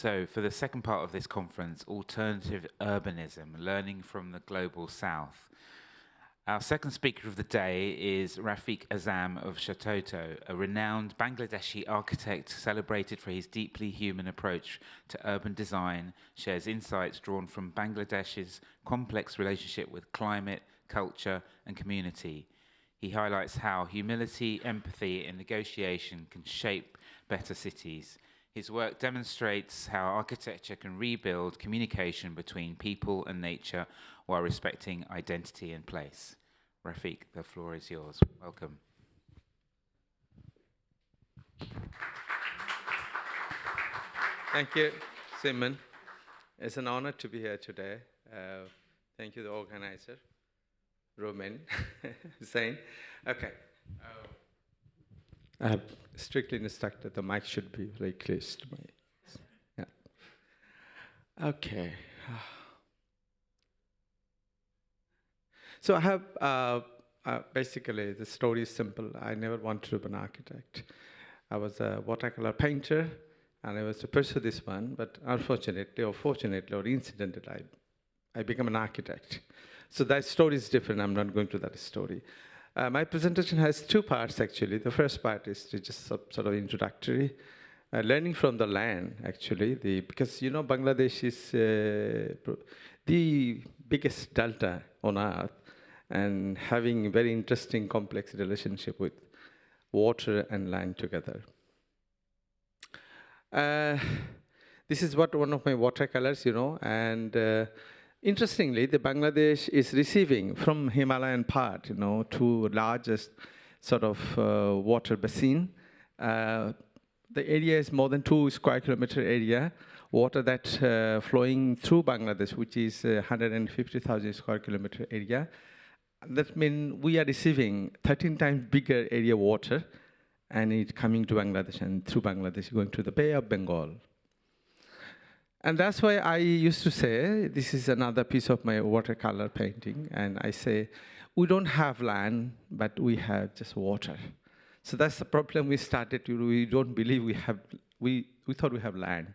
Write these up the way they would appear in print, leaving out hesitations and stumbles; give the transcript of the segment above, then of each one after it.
So, for the second part of this conference, Alternative Urbanism, Learning from the Global South. Our second speaker of the day is Rafiq Azam of Shatotto, a renowned Bangladeshi architect celebrated for his deeply human approach to urban design, shares insights drawn from Bangladesh's complex relationship with climate, culture, and community. He highlights how humility, empathy, and negotiation can shape better cities. His work demonstrates how architecture can rebuild communication between people and nature while respecting identity and place. Rafiq, the floor is yours. Welcome. Thank you, Simon. It's an honor to be here today. Thank you, the organizer, Roman, Hussein. Okay. I have strictly instructed the mic should be very close to my. Yeah. Okay. So I have, basically, the story is simple. I never wanted to be an architect. I was a watercolor painter, and I was to pursue this one, but unfortunately, or fortunately, or incidentally, I became an architect. So that story is different. I'm not going to that story. My presentation has two parts, actually. The first part is just sort of introductory, learning from the land, actually, because, you know, Bangladesh is the biggest delta on Earth, and having very interesting, complex relationship with water and land together. This is one of my watercolors, you know, and interestingly, the Bangladesh is receiving from Himalayan part, you know, two largest sort of water basin. The area is more than 2 square kilometer area. Water that flowing through Bangladesh, which is 150,000 square kilometer area. That means we are receiving 13 times bigger area water, and it's coming to Bangladesh, and through Bangladesh going to the Bay of Bengal. And that's why I used to say, this is another piece of my watercolor painting, and I say, we don't have land, but we have just water. So that's the problem we started to, we don't believe we have, we thought we have land,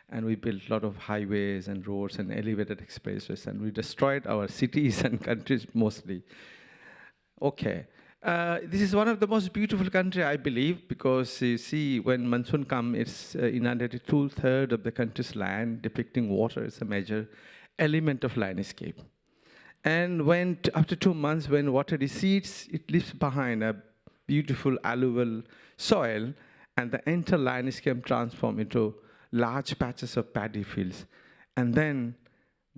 and we built a lot of highways and roads and elevated expressways, and we destroyed our cities and countries mostly. Okay. This is one of the most beautiful country, I believe, because you see, when monsoon comes, it's inundated 2/3 of the country's land, depicting water as a major element of landscape. And when, after 2 months, when water recedes, it leaves behind a beautiful alluvial soil, and the entire landscape transforms into large patches of paddy fields, and then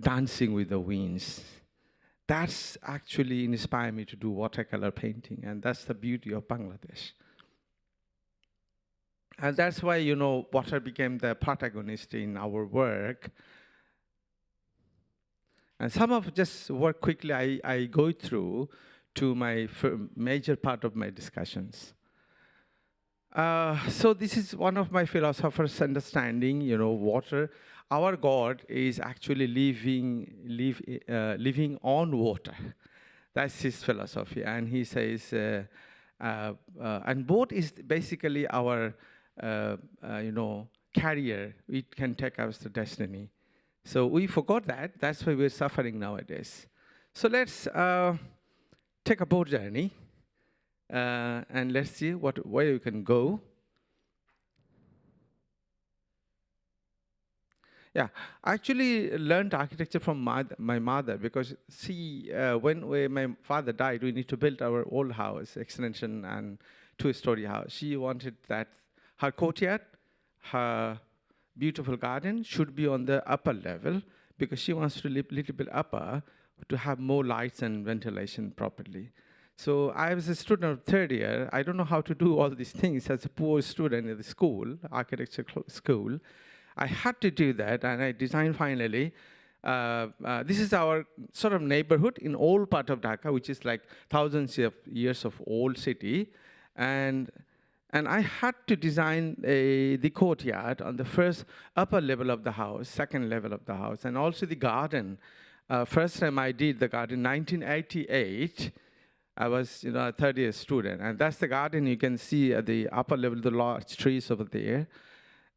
dancing with the winds. That's actually inspired me to do watercolor painting, and that's the beauty of Bangladesh. And that's why, you know, water became the protagonist in our work. And some of just work quickly I go through to my major part of my discussions. So this is one of my philosophers' understanding, you know, water. Our God is actually living on water. That's his philosophy. And he says, and boat is basically our, you know, carrier. It can take us to destiny. So we forgot that. That's why we're suffering nowadays. So let's take a boat journey. And let's see where you can go. Yeah, I actually learned architecture from my mother, because see, when my father died, we need to build our old house, extension and 2-story house. She wanted that her courtyard, her beautiful garden should be on the upper level, because she wants to live a little bit upper to have more lights and ventilation properly. So I was a student of 3rd year. I don't know how to do all these things as a poor student in the school, architecture school. I had to do that, and I designed finally. This is our sort of neighborhood in old part of Dhaka, which is like thousands of years of old city. And I had to design the courtyard on the first upper level of the house, second level of the house, and also the garden. First time I did the garden, 1988. I was, you know, a 3rd-year student, and that's the garden. You can see at the upper level, the large trees over there.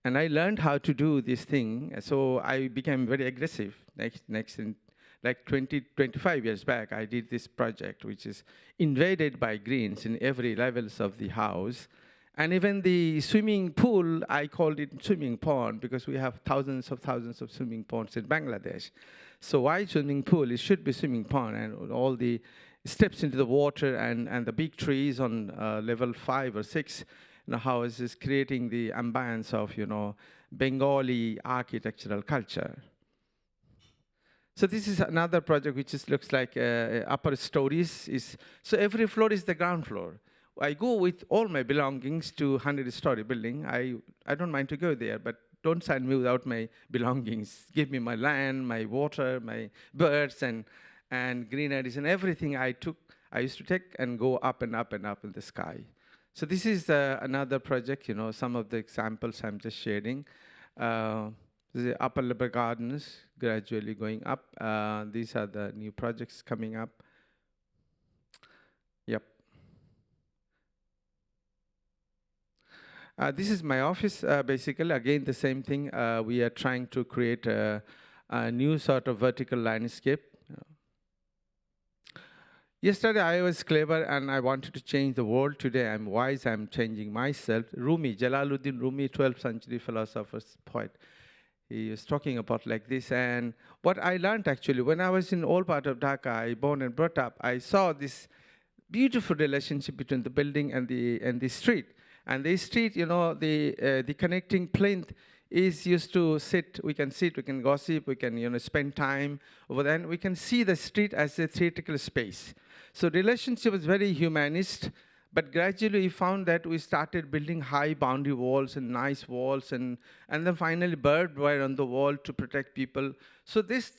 And I learned how to do this thing, so I became very aggressive. Next in like 20, 25 years back, I did this project, which is invaded by greens in every levels of the house. And even the swimming pool, I called it swimming pond because we have thousands of swimming ponds in Bangladesh. So why swimming pool? It should be swimming pond, and all the steps into the water and the big trees on level 5 or 6, how is this creating the ambience of, Bengali architectural culture. So this is another project which looks like upper stories. So every floor is the ground floor. I go with all my belongings to 100-story building. I don't mind to go there, but don't send me without my belongings. Give me my land, my water, my birds, and greeneries, and everything I used to take and go up and up and up in the sky. So this is another project, some of the examples I'm just sharing. The upper level gardens gradually going up. These are the new projects coming up. Yep. This is my office, basically. Again, the same thing. We are trying to create a new sort of vertical landscape. Yesterday, I was clever and I wanted to change the world. Today, I'm wise, I'm changing myself. Rumi, Jalaluddin Rumi, 12th century philosopher, poet. He was talking about like this. And what I learned actually, when I was in old part of Dhaka, I born and brought up, I saw this beautiful relationship between the building and the street. And the street, the connecting plinth is used to sit, we can gossip, we can, spend time over there, and we can see the street as a theatrical space. So relationship was very humanist, but gradually we found that we started building high boundary walls and nice walls, and then finally barbed wire on the wall to protect people. So this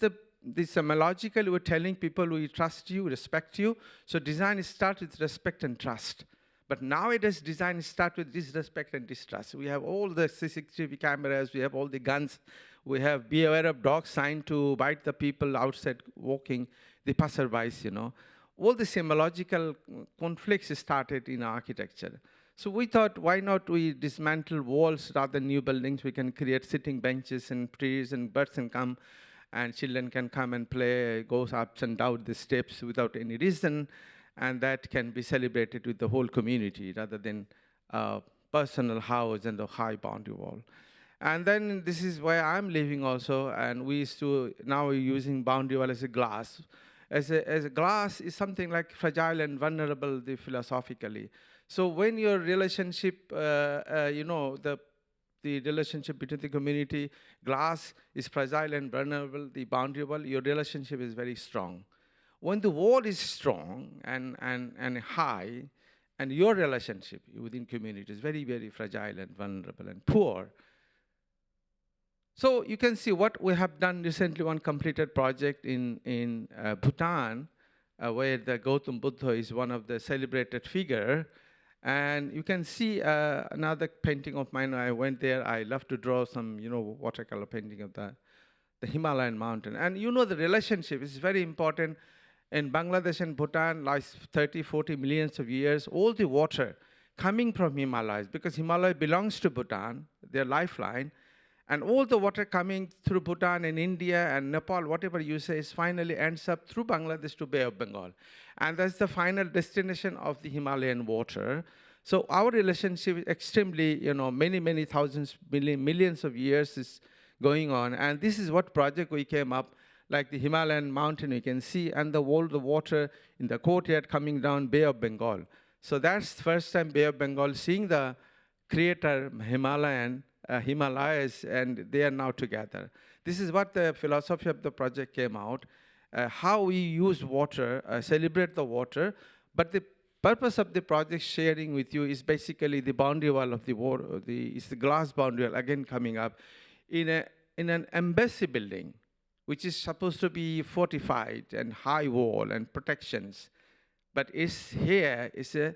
logically we're telling people we trust you, respect you. So design starts with respect and trust. But nowadays, design starts with disrespect and distrust. We have all the CCTV cameras, we have all the guns, we have be aware of dogs sign to bite the people outside walking, the passerbys, All the semological conflicts started in architecture. So we thought, why not we dismantle walls rather than new buildings? We can create sitting benches and trees, and birds can come, and children can come and play, goes up and down the steps without any reason. And that can be celebrated with the whole community rather than a personal house and the high boundary wall. And then this is where I'm living also, and now we're using boundary wall as a glass. As a glass is something like fragile and vulnerable philosophically. So when your relationship, the relationship between the community, glass is fragile and vulnerable, the boundary wall, your relationship is very strong. When the wall is strong and high, and your relationship within community is very, very fragile and vulnerable and poor. So you can see what we have done recently, one completed project in Bhutan, where the Gautam Buddha is one of the celebrated figure. And you can see another painting of mine. I went there, I love to draw some, watercolor painting of the Himalayan mountain. And the relationship is very important. In Bangladesh and Bhutan, like 30, 40 millions of years, all the water coming from Himalayas, because Himalaya belongs to Bhutan, their lifeline, and all the water coming through Bhutan and India and Nepal, whatever you say, is finally ends up through Bangladesh to Bay of Bengal. And that's the final destination of the Himalayan water. So our relationship is extremely, many, many thousands, millions of years is going on. And this is what project we came up, like the Himalayan mountain you can see, and the water in the courtyard coming down Bay of Bengal. So that's the first time Bay of Bengal seeing the creator Himalayas, and they are now together. This is what the philosophy of the project came out, how we use water, celebrate the water, but the purpose of the project sharing with you is basically the boundary wall of the water, is the glass boundary wall again coming up in an embassy building, which is supposed to be fortified and high wall and protections. But here is a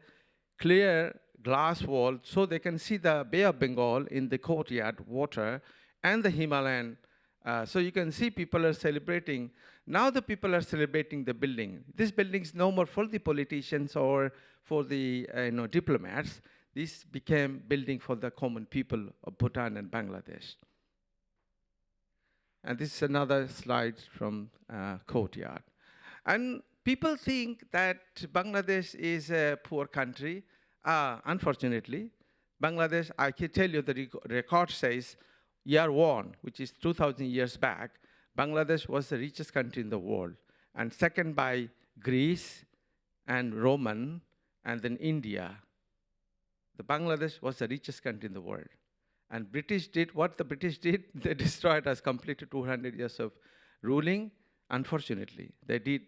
clear glass wall, so they can see the Bay of Bengal in the courtyard water and the Himalayan. So you can see people are celebrating. Now the people are celebrating the building. This building is no more for the politicians or for the diplomats. this became building for the common people of Bhutan and Bangladesh. And this is another slide from courtyard. And people think that Bangladesh is a poor country. Unfortunately, Bangladesh, I can tell you the record says year one, which is 2,000 years back, Bangladesh was the richest country in the world, and second by Greece and Roman, and then India. The Bangladesh was the richest country in the world. And British did what the British did. They destroyed us completely 200 years of ruling. Unfortunately, they did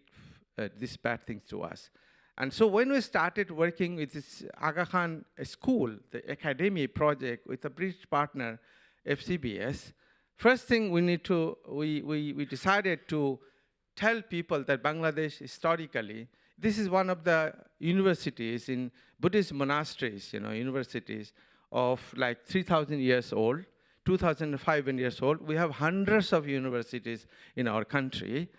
these bad things to us. And so when we started working with this Aga Khan school, the academy project with a British partner, FCBS, first thing we decided to tell people that Bangladesh historically, this is one of the universities in Buddhist monasteries, universities of like 3,000 years old, 2,500 years old. We have hundreds of universities in our country,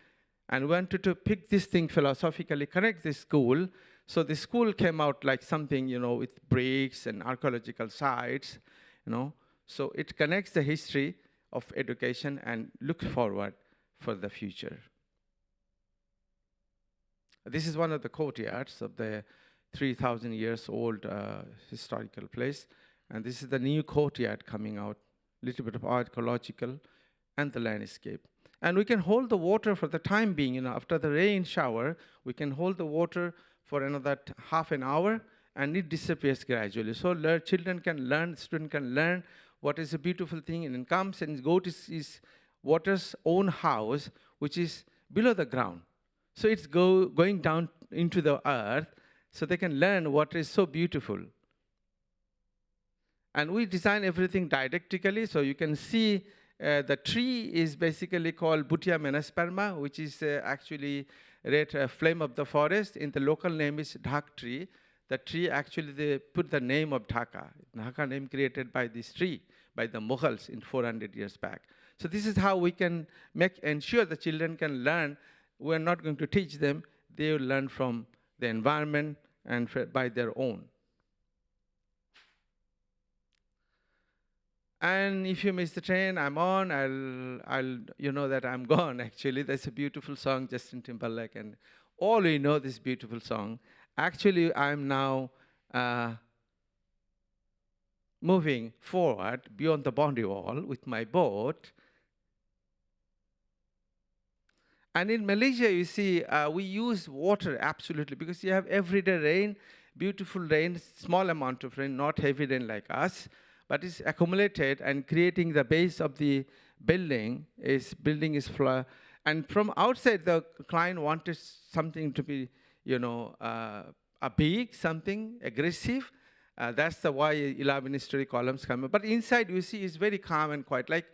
and we wanted to pick this thing philosophically, connect this school. So the school came out like something, with bricks and archaeological sites, So it connects the history of education and looks forward for the future. This is one of the courtyards of the 3,000 years old historical place. And this is the new courtyard coming out, a little bit of archaeological and the landscape. And we can hold the water for the time being, after the rain shower, we can hold the water for another half an hour, and it disappears gradually. So children can learn, student can learn what is a beautiful thing, and it comes and go to his water's own house, which is below the ground. So it's going down into the earth, so they can learn what is so beautiful. And we design everything didactically, so you can see the tree is basically called Butia menasperma, which is actually red flame of the forest. In the local name is Dhak tree. The tree actually, they put the name of Dhaka. Dhaka name created by this tree, by the Mughals in 400 years back. So this is how we can ensure the children can learn. We're not going to teach them. They will learn from the environment and by their own. And if you miss the train, I'm on. You know that I'm gone. Actually, that's a beautiful song, Justin Timberlake, and all we know this beautiful song. Actually, I'm now moving forward beyond the boundary wall with my boat. And in Malaysia, you see, we use water absolutely because you have everyday rain, beautiful rain, small amount of rain, not heavy rain like us. But it's accumulated and creating the base of the building is flat. And from outside, the client wanted something to be, a big, something aggressive. That's the why 11-story columns come. But inside, you see, it's very calm and quiet. Like,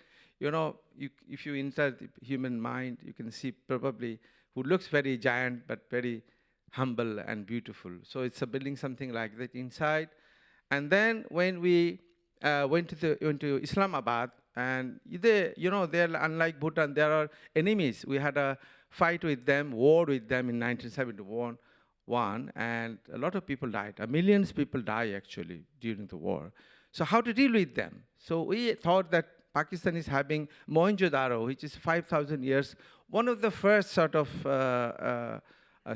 if you inside the human mind, you can see probably who looks very giant, but very humble and beautiful. So it's a building something like that inside. And then when we went to Islamabad, and they're unlike Bhutan, there are enemies. We had a fight with them, war with them in 1971, and a lot of people died. Millions of people died actually during the war. So how to deal with them? So we thought that Pakistan is having Mohenjo-daro, which is 5,000 years, one of the first sort of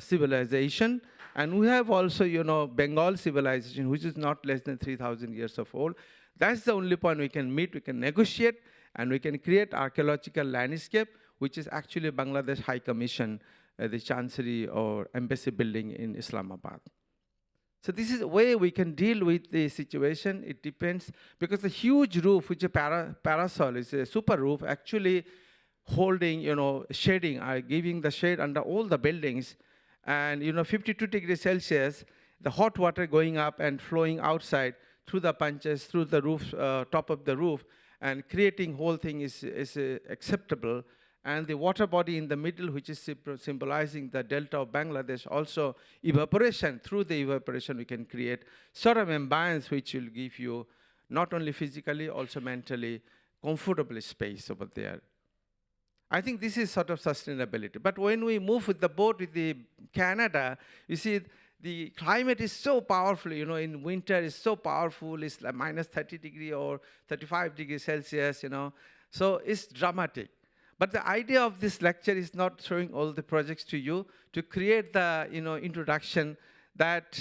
civilization. And we have also, Bengal civilization, which is not less than 3,000 years of old. That's the only point we can meet, we can negotiate, and we can create archaeological landscape, which is actually Bangladesh High Commission, the Chancery or Embassy building in Islamabad. So this is a way we can deal with the situation. It depends, because the huge roof, which is a parasol, is a super roof, actually holding, shading, giving the shade under all the buildings. And, 52 degrees Celsius, the hot water going up and flowing outside through the punches, through the roof, top of the roof, and creating whole thing is acceptable. And the water body in the middle, which is symbolizing the delta of Bangladesh, also evaporation. Through the evaporation, we can create sort of ambience which will give you not only physically, also mentally comfortable space over there. I think this is sort of sustainability. But when we move with the boat with the Canada, you see the climate is so powerful, you know, in winter it's so powerful, it's like minus 30 degree or 35 degrees Celsius, you know. So it's dramatic. But the idea of this lecture is not showing all the projects to you, to create the, you know, introduction that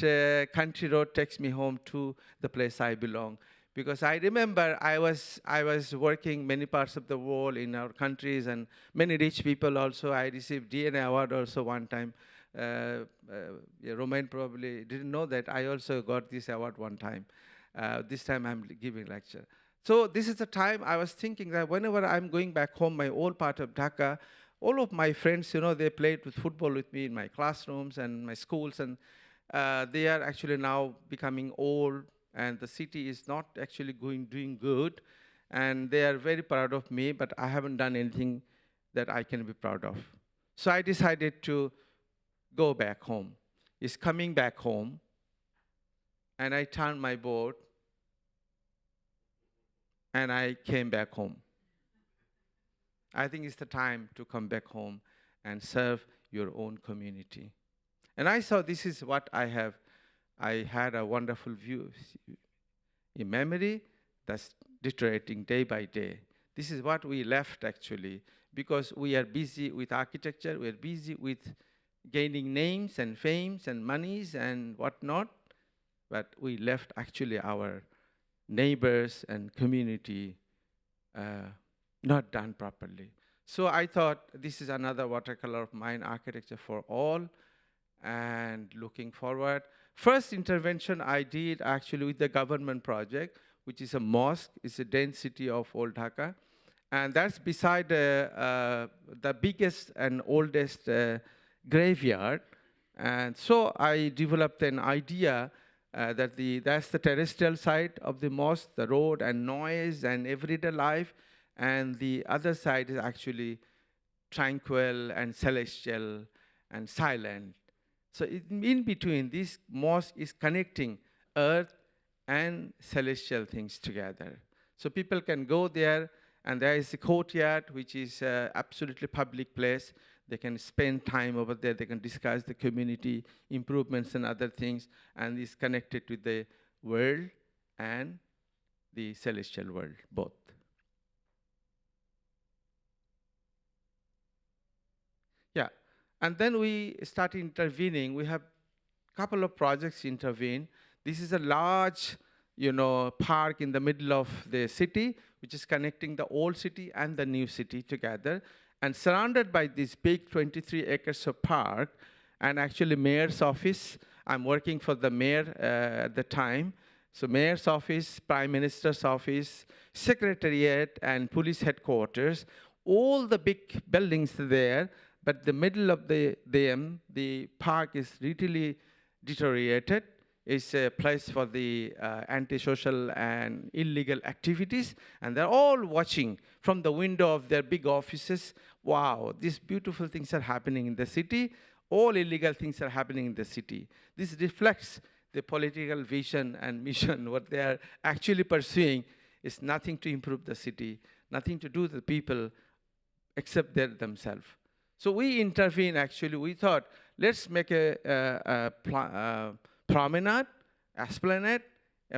country road takes me home to the place I belong. Because I remember I was working many parts of the world in our countries and many rich people also. I received DNA award also one time. Yeah, Romain probably didn't know that I also got this award one time. This time I'm giving lecture. So this is the time I was thinking that whenever I'm going back home, my old part of Dhaka, all of my friends, you know, they played with football with me in my classrooms and my schools, and they are actually now becoming old, and the city is not actually doing good, and they are very proud of me, but I haven't done anything that I can be proud of. So I decided to go back home. It's coming back home, and I turned my boat, and I came back home. I think it's the time to come back home and serve your own community. And I saw this is what I have. I had a wonderful view in memory that's deteriorating day by day. This is what we left actually, because we are busy with architecture, we're busy with gaining names and fames and monies and whatnot, but we left actually our neighbors and community not done properly. So I thought this is another watercolor of mine, architecture for all, and looking forward. First intervention I did actually with the government project, which is a mosque. It's a density of Old Dhaka. And that's beside the biggest and oldest graveyard. And so I developed an idea that that's the terrestrial side of the mosque, the road and noise and everyday life. And the other side is actually tranquil and celestial and silent. So in between, this mosque is connecting earth and celestial things together. So people can go there, and there is a courtyard, which is absolutely public place. They can spend time over there. They can discuss the community improvements and other things, and it's connected to the world and the celestial world, both. Yeah, and then we start intervening. We have a couple of projects intervene. This is a large, you know, park in the middle of the city, which is connecting the old city and the new city together, and surrounded by this big 23 acres of park, and actually mayor's office. I'm working for the mayor at the time. So mayor's office, prime minister's office, secretariat, and police headquarters, all the big buildings there, but the middle of the park is really deteriorated. It's a place for the antisocial and illegal activities, and they're all watching from the window of their big offices. Wow, these beautiful things are happening in the city. All illegal things are happening in the city. This reflects the political vision and mission. What they are actually pursuing is nothing to improve the city, nothing to do with the people except themselves. So we intervene, actually. We thought, let's make a promenade, esplanade,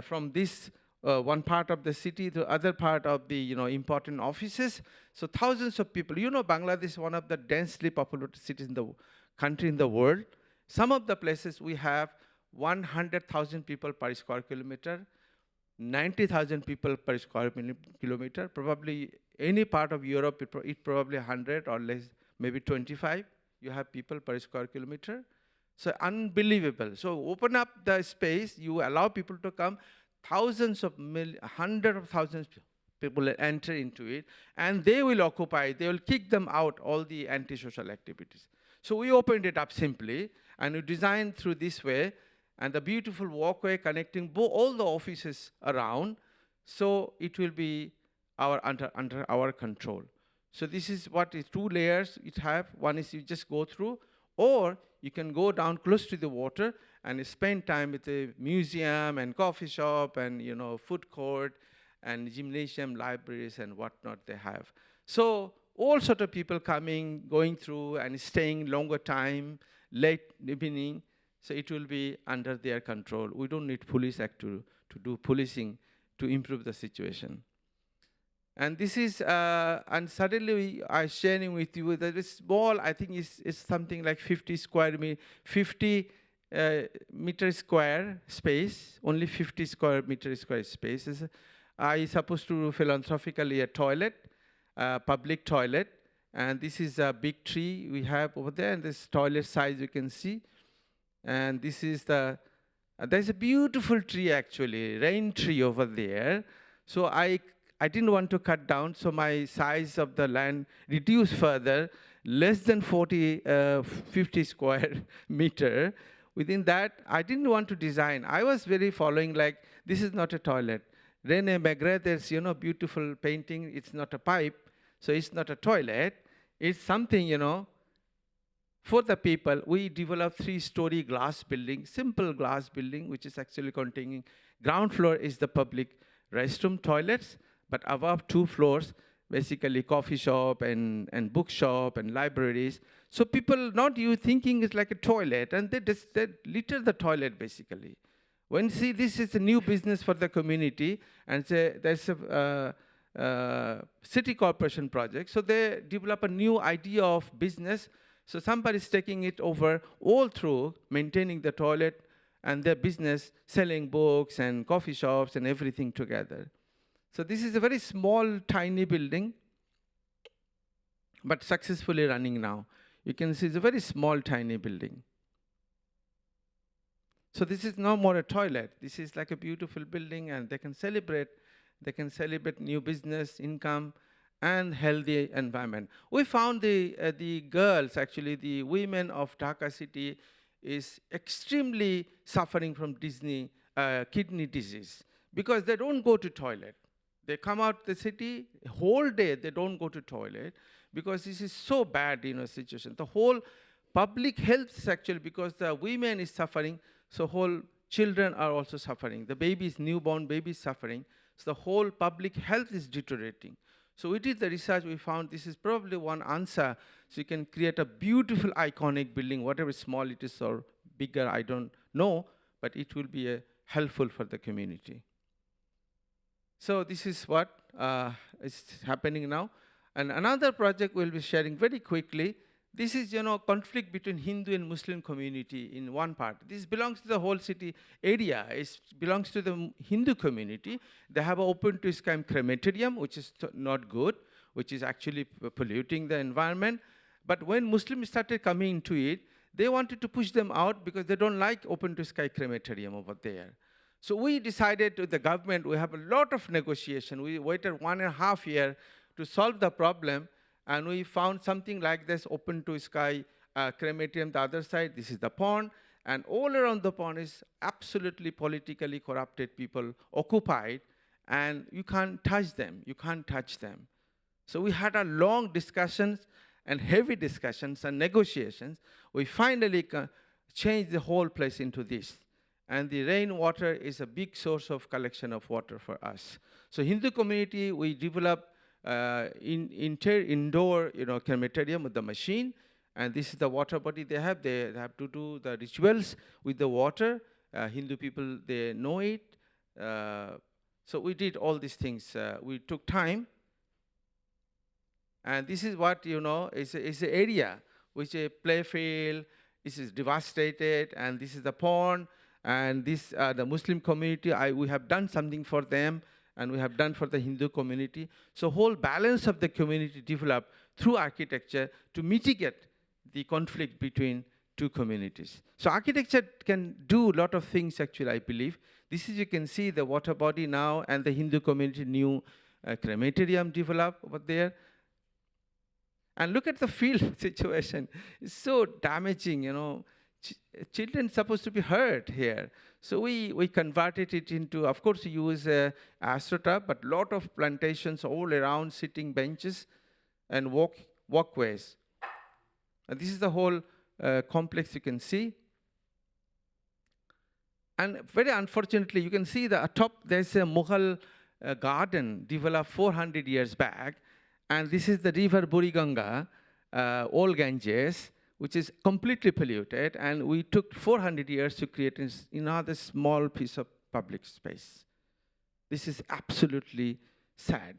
from this one part of the city to other part of the, you know, important offices. So thousands of people. You know, Bangladesh is one of the densely populated cities in the country in the world. Some of the places we have 100,000 people per square kilometer, 90,000 people per square kilometer. Probably any part of Europe, it probably 100 or less, maybe 25. You have people per square kilometer. So unbelievable. So open up the space, you allow people to come, thousands of hundreds of thousands of people will enter into it, and they will occupy, they will kick them out, all the antisocial activities. So we opened it up simply, and we designed through this way, and the beautiful walkway connecting all the offices around, so it will be under our control. So this is what is 2 layers it have. One is you just go through, or you can go down close to the water and spend time with the museum and coffee shop and, you know, food court and gymnasium, libraries and whatnot they have. So all sort of people coming, going through and staying longer time, late evening. So it will be under their control. We don't need Police Act to do policing to improve the situation. And this is, and suddenly I sharing with you that it's small, I think it's something like 50 square meter, 50 meter square space, only 50 square meter square space. I supposed to do philanthropically a toilet, public toilet. And this is a big tree we have over there, and this toilet size you can see. And this is there's a beautiful tree actually, rain tree over there. So I didn't want to cut down, so my size of the land reduced further, less than 50 square meter. Within that, I didn't want to design. I was very following like, this is not a toilet. Rene Magritte, there's, beautiful painting. It's not a pipe, so it's not a toilet. It's something, for the people. We developed 3-story glass building, simple glass building, which is actually containing, ground floor is the public restroom toilets, but above 2 floors, basically coffee shop and bookshop and libraries. So people, not you thinking it's like a toilet, and they litter the toilet basically. When see this is a new business for the community, and say there's a city corporation project, so they develop a new idea of business. So somebody's taking it over all through maintaining the toilet and their business, selling books and coffee shops and everything together. So this is a very small, tiny building, but successfully running now. You can see it's a very small, tiny building. So this is no more a toilet. This is like a beautiful building, and they can celebrate new business, income, and healthy environment. We found the girls, actually the women of Dhaka city, is extremely suffering from kidney disease, because they don't go to toilet. They come out the city, whole day they don't go to toilet, because this is so bad, situation. The whole public health is actually, because the women is suffering, so whole children are also suffering. The babies, newborn babies suffering. So the whole public health is deteriorating. So we did the research, we found this is probably one answer. So you can create a beautiful, iconic building, whatever small it is or bigger, I don't know, but it will be helpful for the community. So this is what is happening now. And another project we'll be sharing very quickly. This is, conflict between Hindu and Muslim community in one part. This belongs to the whole city area. It belongs to the Hindu community. They have an open-to-sky crematorium, which is not good, which is actually polluting the environment. But when Muslims started coming into it, they wanted to push them out because they don't like open-to-sky crematorium over there. So we decided to the government, we have a lot of negotiation. We waited 1.5 years to solve the problem, and we found something like this open-to-sky crematorium. The other side, this is the pond, and all around the pond is absolutely politically corrupted people occupied, and you can't touch them. You can't touch them. So we had a long discussions and heavy discussions and negotiations. We finally changed the whole place into this. And the rainwater is a big source of collection of water for us. So Hindu community, we develop indoor crematorium with the machine, and this is the water body they have. They have to do the rituals with the water. Hindu people, they know it. So we did all these things. We took time. And this is what, is an area which a play field, this is devastated, and this is the pond. And this, the Muslim community, we have done something for them, and we have done for the Hindu community. So whole balance of the community developed through architecture to mitigate the conflict between two communities. So architecture can do a lot of things, actually, I believe. This is, you can see the water body now, and the Hindu community new crematorium developed over there. And look at the field situation. It's so damaging, children supposed to be hurt here. So we converted it into, of course, we use AstroTurf, but lot of plantations all around, sitting benches and walkways. And this is the whole complex you can see. And very unfortunately, you can see the top, there's a Mughal garden developed 400 years back. And this is the river Buriganga, old Ganges, which is completely polluted, and we took 400 years to create another small piece of public space. This is absolutely sad.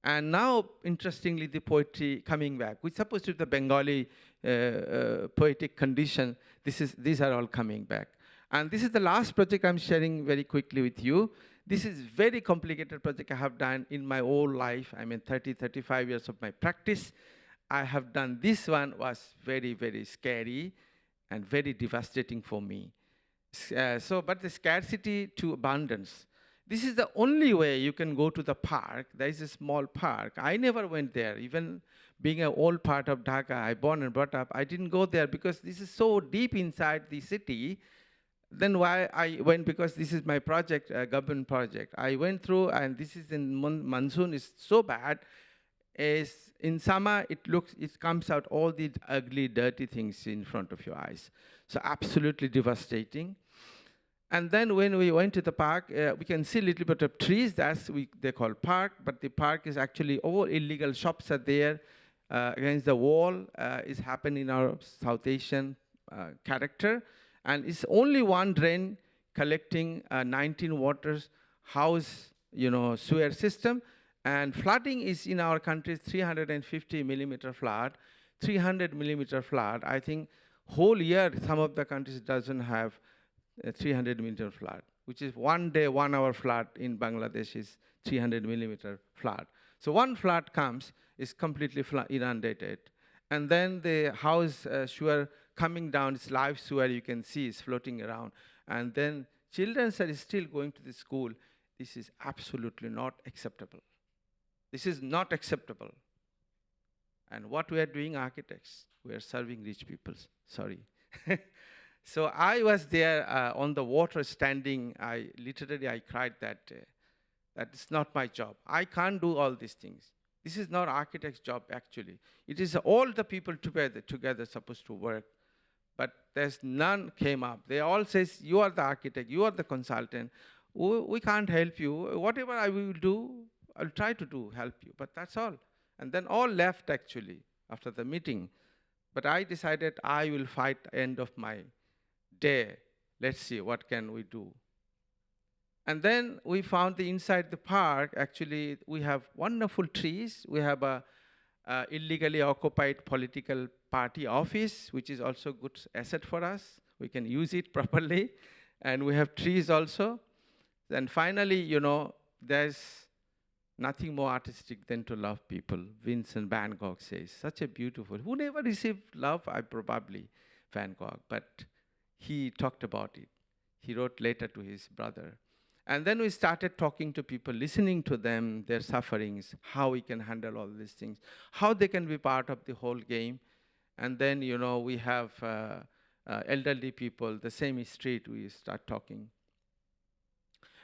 And now, interestingly, the poetry coming back. We're supposed to be the Bengali poetic condition. These are all coming back. And this is the last project I'm sharing very quickly with you. This is very complicated project I have done in my whole life. I mean, 30, 35 years of my practice. I have done this one was very, very scary and very devastating for me. But the scarcity to abundance. This is the only way you can go to the park. There is a small park. I never went there. Even being an old part of Dhaka, I born and brought up, I didn't go there because this is so deep inside the city. Then why I went, because this is my project, government project. I went through, and this is in monsoon, is so bad. Is in summer, it comes out all these ugly, dirty things in front of your eyes. So absolutely devastating. And then when we went to the park, we can see a little bit of trees. They call park, but the park is actually all illegal shops are there. Against the wall is happening in our South Asian character. And it's only one drain collecting 19 waters, house, sewer system. And flooding is in our country 350 millimeter flood, 300 millimeter flood. I think whole year some of the countries doesn't have 300 millimeter flood, which is 1 day, 1 hour flood in Bangladesh is 300 millimeter flood. So one flood comes, is completely inundated. And then the house sewer coming down, it's live sewer you can see is floating around. And then children are still going to the school. This is absolutely not acceptable. This is not acceptable. And what we are doing, architects, we are serving rich people. Sorry. So I was there on the water standing. I cried that it's not my job. I can't do all these things. This is not architect's job, actually. It is all the people together supposed to work. But there's none came up. They all says, you are the architect, you are the consultant. We can't help you. Whatever I will do, I'll try to help you. But that's all. And then all left, actually, after the meeting. But I decided I will fight end of my day. Let's see, what can we do? And then we found inside the park, actually, we have wonderful trees. We have a illegally occupied political party office, which is also a good asset for us. We can use it properly. And we have trees also. And finally, there's nothing more artistic than to love people. Vincent van Gogh says, such a beautiful, who never received love? I probably Van Gogh, but he talked about it. He wrote later to his brother. And then we started talking to people, listening to them, their sufferings, how we can handle all these things, how they can be part of the whole game. And then, we have elderly people, the same street, we start talking.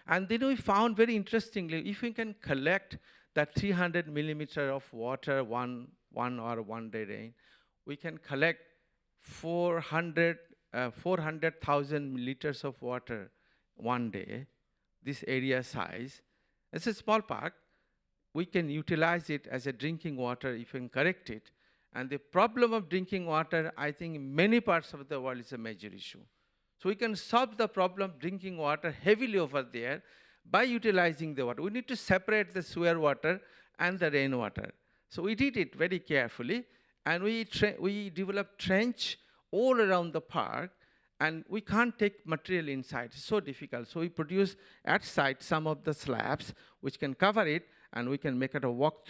And then we found very interestingly, if we can collect that 300 millimeter of water, one or 1 day rain, we can collect 400,000 liters of water 1 day, this area size. It's a small park. We can utilize it as a drinking water if we can correct it. And the problem of drinking water, I think in many parts of the world is a major issue. So we can solve the problem of drinking water heavily over there by utilizing the water. We need to separate the sewer water and the rainwater. So we did it very carefully, and we developed trench all around the park, and we can't take material inside. It's so difficult. So we produce at site some of the slabs which can cover it, and we can make it a walk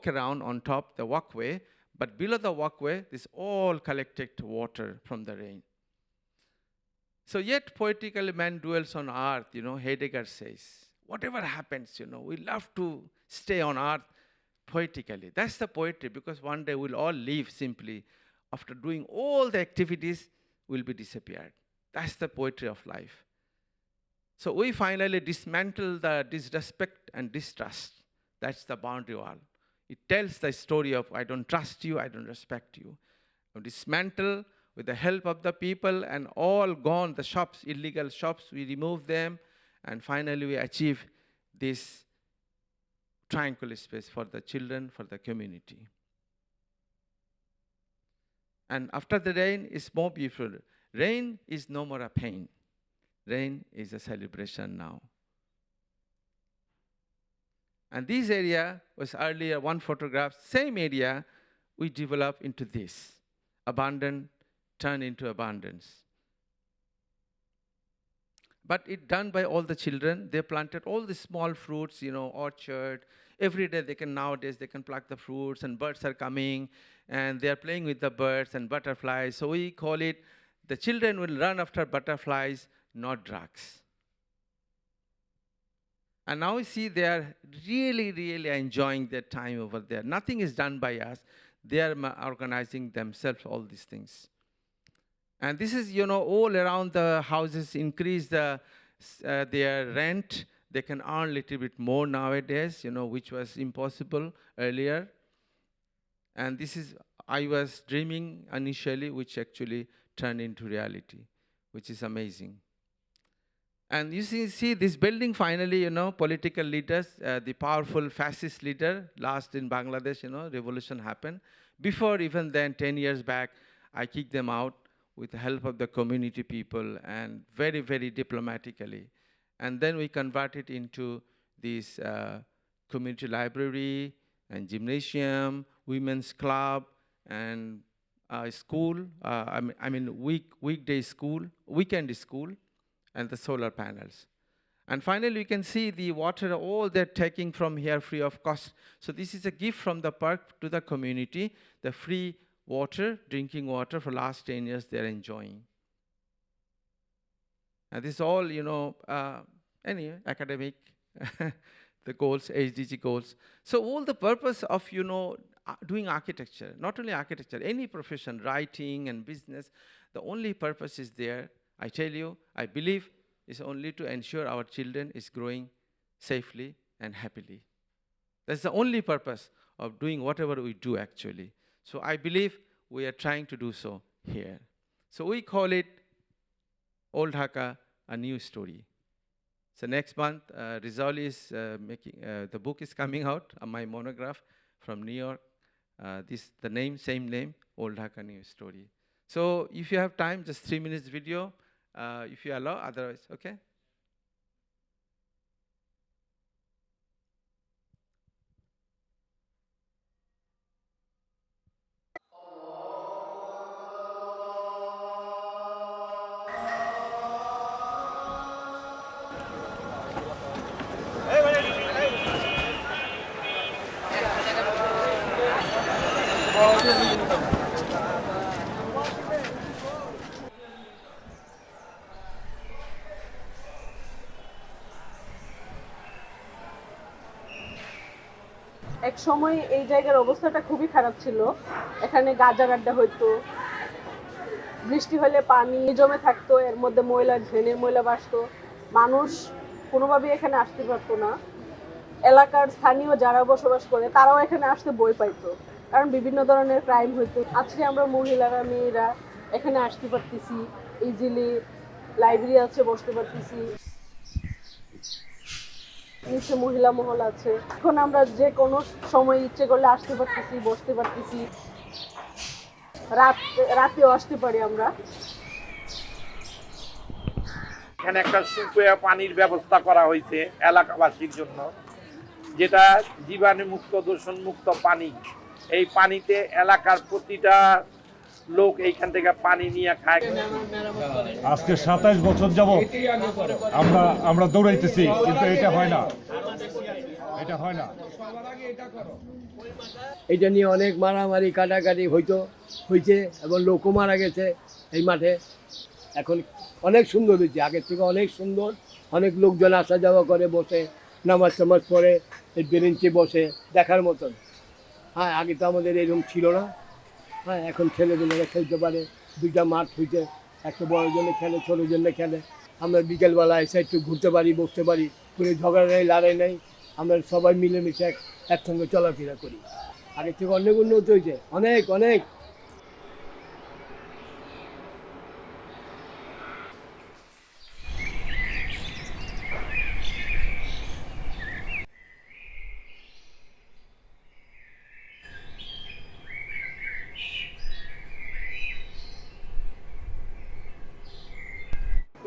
around on top the walkway, but below the walkway, this all collected water from the rain. So yet poetically man dwells on earth, Heidegger says. Whatever happens, we love to stay on earth poetically. That's the poetry, because one day we'll all leave simply. After doing all the activities, we'll be disappeared. That's the poetry of life. So we finally dismantle the disrespect and distrust. That's the boundary wall. It tells the story of I don't trust you, I don't respect you. We dismantle with the help of the people, and all gone, the shops, illegal shops, we remove them, and finally we achieve this tranquil space for the children, for the community. And after the rain, it's more beautiful. Rain is no more a pain. Rain is a celebration now. And this area was earlier one photograph, same area we developed into this. Abandon turned into abundance. But it done by all the children. They planted all the small fruits, orchard. Every day nowadays they can pluck the fruits and birds are coming and they are playing with the birds and butterflies. So we call it, the children will run after butterflies, not drugs. And now we see they are really, really enjoying their time over there. Nothing is done by us. They are organizing themselves, all these things. And this is, all around the houses increase their rent. They can earn a little bit more nowadays, which was impossible earlier. And this is, I was dreaming initially, which actually turned into reality, which is amazing. And you see this building finally, political leaders, the powerful fascist leader, last in Bangladesh, revolution happened. Before even then, 10 years back, I kicked them out with the help of the community people and very, very diplomatically. And then we converted into this community library and gymnasium, women's club, and school, weekday school, weekend school, and the solar panels. And finally, you can see the water, all they're taking from here free of cost. So this is a gift from the park to the community, the free water, drinking water for last 10 years they're enjoying. And this is all, anyway, academic, the goals, HDG goals. So all the purpose of, doing architecture, not only architecture, any profession, writing and business, the only purpose is there. I tell you, I believe is only to ensure our children is growing safely and happily. That's the only purpose of doing whatever we do actually. So I believe we are trying to do so here. So we call it Old Dhaka, a new story. So next month, Rizal is making, the book is coming out, my monograph from New York. The name, same name, Old Dhaka New Story. So if you have time, just 3 minutes video, if you allow, otherwise, okay? এক সময় এই জায়গার অবস্থাটা খুবই খারাপ ছিল। এখানে গাঁজা আড্ডা হইতো, বৃষ্টি হলে পানি জমে থাকতো, এর মধ্যে ময়লা, ড্রেনের ময়লা ভাসতো, মানুষ কোনোভাবেই এখানে আসতে পারতো না। এলাকার স্থানীয় যারা বসবাস করে তারাও এখানে আসতে ভয় পাইতো, কারণ বিভিন্ন ধরনের ক্রাইম হইতো। আজকে আমরা মহিলারা, মেয়েরা এখানে আসতে পারতেছি, ইজিলি লাইব্রেরি আছে, বসতে পারতেছি, নিচে মহিলা মহল আছে। এখন আমরা যে কোনো সময় ইচ্ছে করলে আসতে পারতেছি, বসতে পারতেছি, রাতেও আসতে পারি আমরা। এখানে একটা সুপেয় পানির ব্যবস্থা করা হয়েছে এলাকাবাসীর জন্য, যেটা জীবাণুমুক্ত, দূষণমুক্ত পানি। এই পানিতে এলাকার প্রতিটা লোক এইখান থেকে পানি নিয়ে খায়। আজকে 27 বছর যাবত আমরা দৌড়াইতেছি, কিন্তু এটা হয় না, এটা হয় না। এটা নিয়ে অনেক মারামারি কাটাকাটি হয়েছে এবং লোকও মারা গেছে এই মাঠে। এখন অনেক সুন্দর হয়েছে, আগের থেকে অনেক সুন্দর। অনেক লোকজন আসা যাওয়া করে, বসে নামাজ টামাজ পড়ে, এই বেঞ্চে বসে দেখার মতন। হ্যাঁ, আগে তো আমাদের এরকম ছিল না। হ্যাঁ, এখন ছেলেমেয়েরা খেলতে পারে, 2টা মাঠ হয়েছে, একটা বড় জন্য খেলে, ছোট জন্য খেলে। আমরা বিকেলবেলা এসে একটু ঘুরতে পারি, বসতে পারি, কোনো ঝগড়া নেই, লড়াই নেই। আমরা সবাই মিলেমিশে একসঙ্গে চলাফেরা করি। আগের থেকে অনেক উন্নত হয়েছে, অনেক অনেক।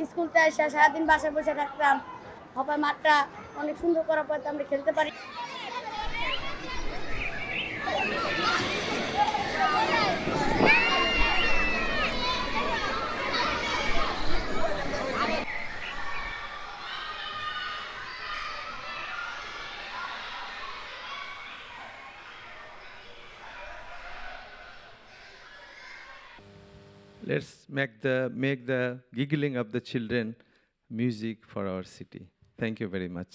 স্কুলতে এসে সারাদিন বাসায় বসে থাকতাম হপায় মাঠটা অনেক সুন্দর করার পর আমরা খেলতে পারি। Let's make the giggling of the children music for our city. Thank you very much.